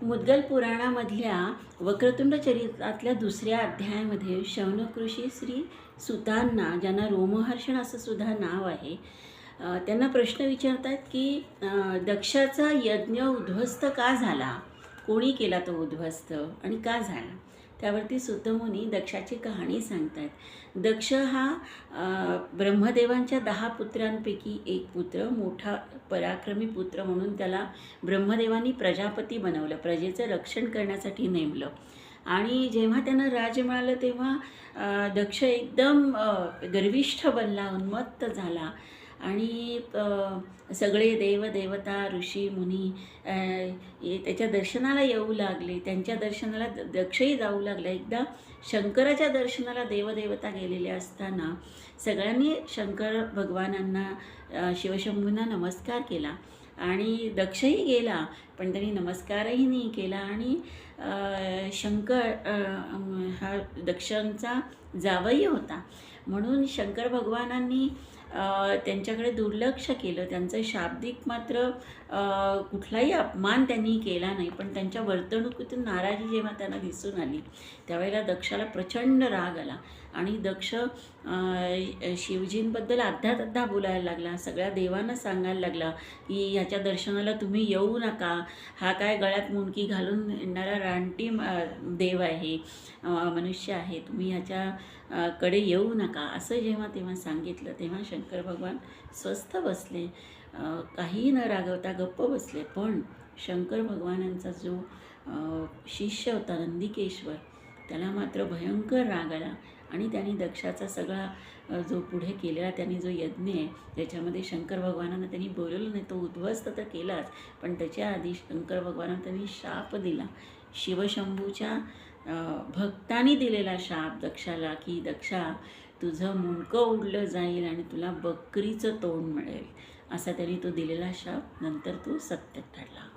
मुद्गल पुराणामधल्या वक्रतुंड चरित्रातल्या दुसऱ्या अध्यायामध्ये शौनक ऋषी श्री सुतांना, ज्यांना रोमहर्षण असं सुद्धा नाव आहे, त्यांना प्रश्न विचारतात की दक्षाचा यज्ञ उद्ध्वस्त का झाला, कोणी केला तो उद्ध्वस्त आणि का झाला. त्यावरती सुतमुनी दक्षाची कहाणी सांगतात. दक्ष हा ब्रह्मदेवांच्या 10 पुत्रांपैकी एक पुत्र, मोठा पराक्रमी पुत्र म्हणून त्याला ब्रह्मदेवांनी प्रजापती बनवलं, प्रजेचं रक्षण करण्यासाठी नेमलं. आणि जेव्हा त्यांना राज्य मिळालं तेव्हा दक्ष एकदम गर्विष्ठ बनला, उन्मत्त झाला आणि सगळे देवदेवता ऋषी मुनी त्याच्या दर्शनाला येऊ लागले. त्यांच्या दर्शनाला दक्षही जाऊ लागला. एकदा शंकराच्या दर्शनाला देवदेवता गेलेले असताना सगळ्यांनी शंकर भगवानांना, शिवशंभूंना नमस्कार केला आणि दक्षही गेला, पण त्यांनी नमस्कारही नाही केला. आणि शंकर हा दक्षांचा जावई होता म्हणून शंकर भगवानांनी त्यांच्याकडे दुर्लक्ष केलं. त्यांचं शाब्दिक मात्र कुठलाही अपमान त्यांनी केला नाही, पण त्यांच्या वर्तणुकीतून नाराजी जेव्हा त्यांना दिसून आली त्यावेळेला दक्षाला प्रचंड राग आला आणि दक्ष शिवजींबद्दल अध्या बोलायला लागला. सगळ्या देवांना सांगायला लागला की ह्याच्या दर्शनाला तुम्ही येऊ नका, हा काय गळ्यात मुंडकी घालून येणारा रानटी देव आहे, मनुष्य आहे, तुम्ही ह्याच्या कडे येऊ नका, असं जेव्हा तेव्हा सांगितलं तेव्हा शंकर भगवान स्वस्थ बसले, काहीही न रागवता गप्प बसले. पण शंकर भगवानांचा जो शिष्य होता नंदिकेश्वर, त्याला मात्र भयंकर राग आला आणि त्यांनी दक्षाचा सगळा जो पुढे केलेला त्यांनी जो यज्ञ आहे त्याच्यामध्ये शंकर भगवानांना त्यांनी बोलवलं नाही. तो उद्ध्वस्त तर केलाच, पण त्याच्या आधी शंकर भगवानांना त्यांनी शाप दिला, शिवशंभूच्या भक्तांनी दिलेला शाप दक्षाला, की दक्षा तुझं मुंडकं उडलं जाईल आणि तुला बकरीचं तोंड मिळेल, असा त्यांनी तो दिलेला शाप नंतर तो सत्य ठरला.